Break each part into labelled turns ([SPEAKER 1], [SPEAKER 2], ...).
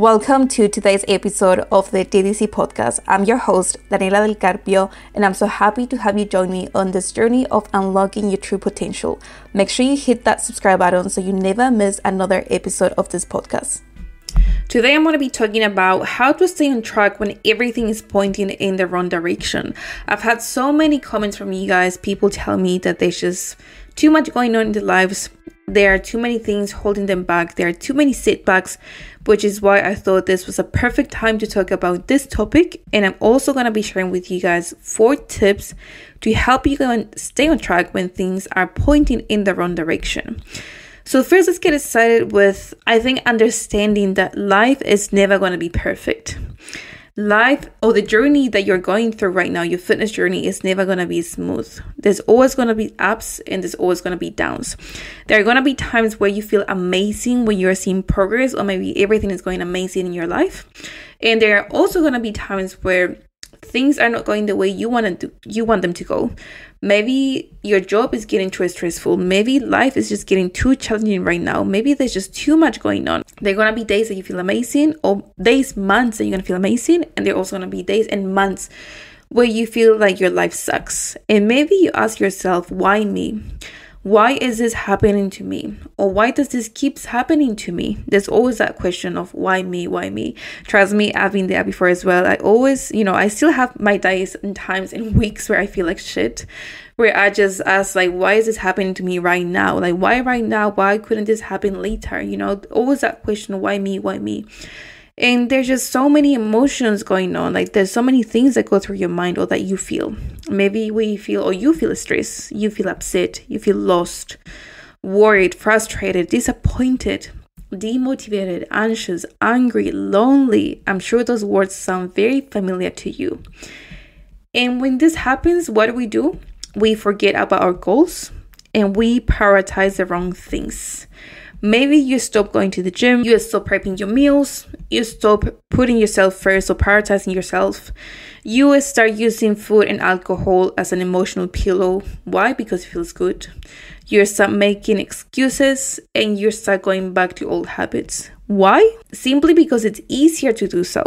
[SPEAKER 1] Welcome to today's episode of the DDC podcast. I'm your host, Daniela Del Carpio, and I'm so happy to have you join me on this journey of unlocking your true potential. Make sure you hit that subscribe button so you never miss another episode of this podcast. Today I'm going to be talking about how to stay on track when everything is pointing in the wrong direction. I've had so many comments from you guys, people tell me that there's just too much going on in their lives. There are too many things holding them back. There are too many setbacks, which is why I thought this was a perfect time to talk about this topic. And I'm also going to be sharing with you guys 4 tips to help you stay on track when things are pointing in the wrong direction. So first, let's get started with, I think, understanding that life is never going to be perfect. Life or the journey that you're going through right now, your fitness journey, is never going to be smooth. There's always going to be ups and there's always going to be downs. There are going to be times where you feel amazing when you're seeing progress, or maybe everything is going amazing in your life. And there are also going to be times where things are not going the way you want them to go. Maybe your job is getting too stressful. Maybe life is just getting too challenging right now. Maybe there's just too much going on. There are going to be days that you feel amazing, or days, months that you're going to feel amazing. And there are also going to be days and months where you feel like your life sucks. And maybe you ask yourself, why me? Why is this happening to me? Or why does this keeps happening to me? There's always that question of why me? Why me? Trust me, I've been there before as well. I always, I still have my days and times and weeks where I feel like shit, where I just ask, like, why is this happening to me right now? Like, why right now? Why couldn't this happen later? Always that question, why me? Why me? And there's just so many emotions going on. Like, there's so many things that go through your mind or that you feel. Maybe you feel stressed, you feel upset, you feel lost, worried, frustrated, disappointed, demotivated, anxious, angry, lonely. I'm sure those words sound very familiar to you. And when this happens, what do? We forget about our goals and we prioritize the wrong things. Maybe you stop going to the gym, you stop prepping your meals, you stop putting yourself first or prioritizing yourself. You start using food and alcohol as an emotional pillow. Why? Because it feels good. You start making excuses and you start going back to old habits. Why? Simply because it's easier to do so.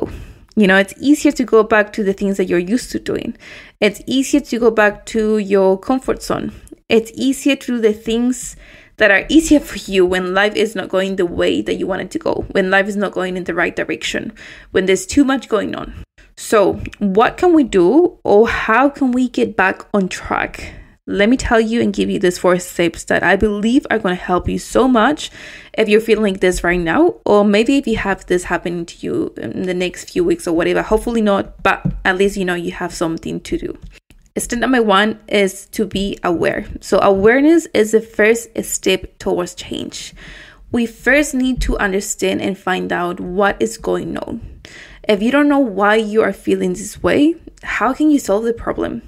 [SPEAKER 1] It's easier to go back to the things that you're used to doing. It's easier to go back to your comfort zone. It's easier to do the things that are easier for you when life is not going the way that you want it to go, when life is not going in the right direction, when there's too much going on. So what can we do, or how can we get back on track? Let me tell you and give you these 4 steps that I believe are going to help you so much if you're feeling like this right now, or maybe if you have this happening to you in the next few weeks or whatever. Hopefully not, but at least you have something to do. Step number 1 is to be aware. So awareness is the first step towards change. We first need to understand and find out what is going on. If you don't know why you are feeling this way, how can you solve the problem?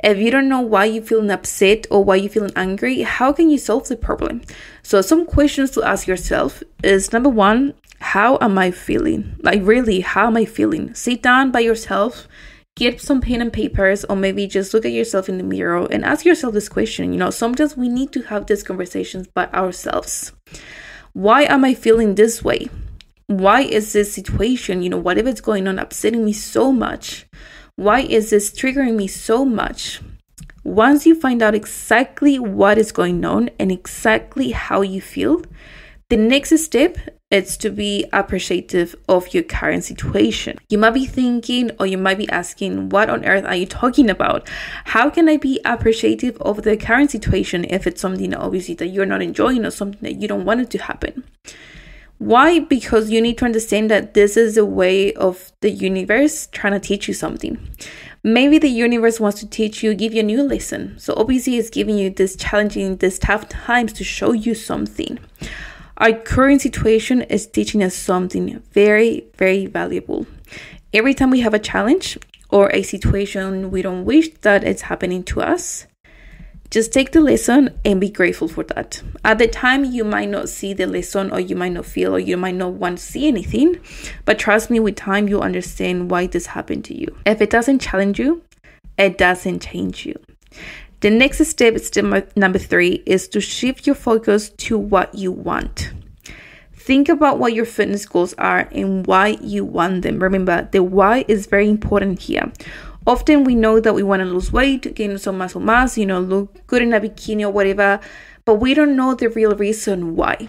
[SPEAKER 1] If you don't know why you're feeling upset or why you're feeling angry, how can you solve the problem? So some questions to ask yourself is, number 1, how am I feeling? Like, really, how am I feeling? Sit down by yourself, get some pen and papers, or maybe just look at yourself in the mirror and ask yourself this question. Sometimes we need to have these conversations by ourselves. Why am I feeling this way? Why is this situation, whatever is going on, upsetting me so much? Why is this triggering me so much? Once you find out exactly what is going on and exactly how you feel, the next step is to be appreciative of your current situation. You might be thinking, or you might be asking, what on earth are you talking about? How can I be appreciative of the current situation if it's something obviously that you're not enjoying or something that you don't want it to happen? Why? Because you need to understand that this is a way of the universe trying to teach you something. Maybe the universe wants to give you a new lesson. So obviously it's giving you this challenging, this tough times to show you something. Our current situation is teaching us something very, very valuable. Every time we have a challenge or a situation we don't wish that it's happening to us, just take the lesson and be grateful for that. At the time, you might not see the lesson, or you might not feel, or you might not want to see anything. But trust me, with time, you'll understand why this happened to you. If it doesn't challenge you, it doesn't change you. The next step number 3, is to shift your focus to what you want. think about what your fitness goals are and why you want them. Remember, the why is very important here. Often we know that we want to lose weight, gain some muscle mass, look good in a bikini or whatever, but we don't know the real reason why.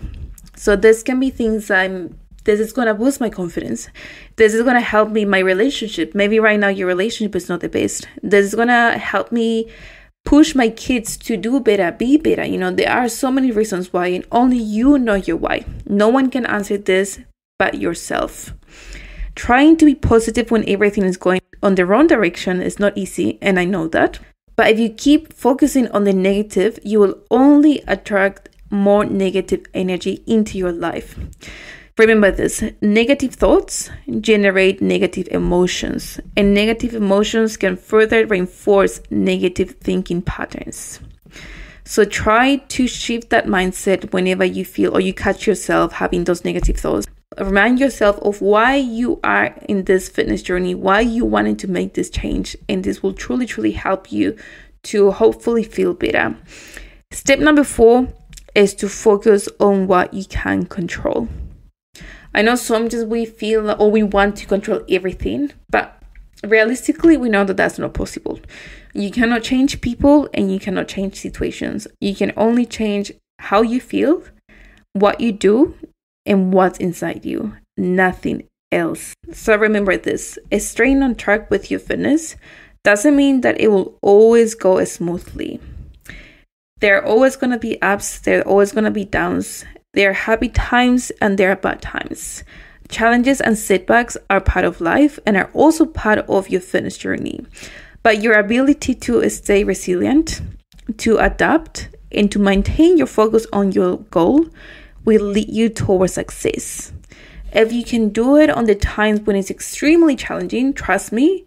[SPEAKER 1] So this can be things this is going to boost my confidence. This is going to help me in my relationship. Maybe right now your relationship is not the best. This is going to help me push my kids to do better, be better. There are so many reasons why, and only you know your why. No one can answer this but yourself. Trying to be positive when everything is going on the wrong direction is not easy, and I know that. But if you keep focusing on the negative, you will only attract more negative energy into your life. Remember this, negative thoughts generate negative emotions, and negative emotions can further reinforce negative thinking patterns. So try to shift that mindset whenever you feel or you catch yourself having those negative thoughts. Remind yourself of why you are in this fitness journey, why you wanted to make this change, and this will truly, truly help you to hopefully feel better. Step number 4 is to focus on what you can control. I know sometimes we feel or we want to control everything, but realistically, we know that that's not possible. You cannot change people and you cannot change situations. You can only change how you feel, what you do, and what's inside you. Nothing else. So remember this, staying on track with your fitness doesn't mean that it will always go smoothly. There are always going to be ups, there are always going to be downs. There are happy times and there are bad times. Challenges and setbacks are part of life and are also part of your fitness journey. But your ability to stay resilient, to adapt, and to maintain your focus on your goal will lead you towards success. If you can do it on the times when it's extremely challenging, trust me,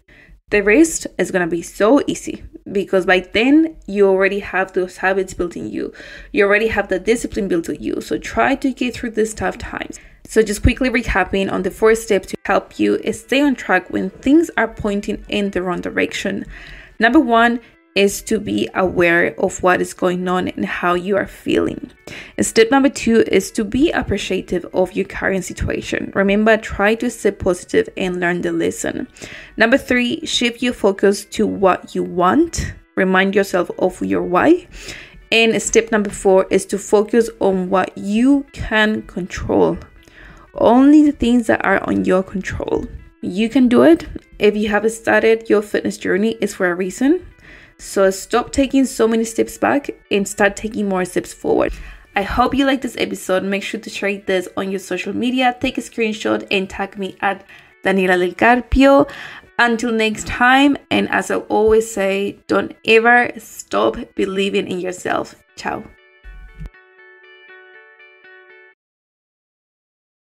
[SPEAKER 1] the rest is going to be so easy, because by then you already have those habits built in you. You already have the discipline built in you. So try to get through these tough times. So just quickly recapping on the 4 steps to help you stay on track when things are pointing in the wrong direction. Number 1 is to be aware of what is going on and how you are feeling. And step number 2 is to be appreciative of your current situation. Remember, try to stay positive and learn the lesson. Number 3, shift your focus to what you want. Remind yourself of your why. And step number 4 is to focus on what you can control. Only the things that are on your control. You can do it. If you have started your fitness journey, it's for a reason. So stop taking so many steps back and start taking more steps forward. I hope you liked this episode. Make sure to share this on your social media. Take a screenshot and tag me at Daniela del Carpio. Until next time, and as I always say, don't ever stop believing in yourself. Ciao.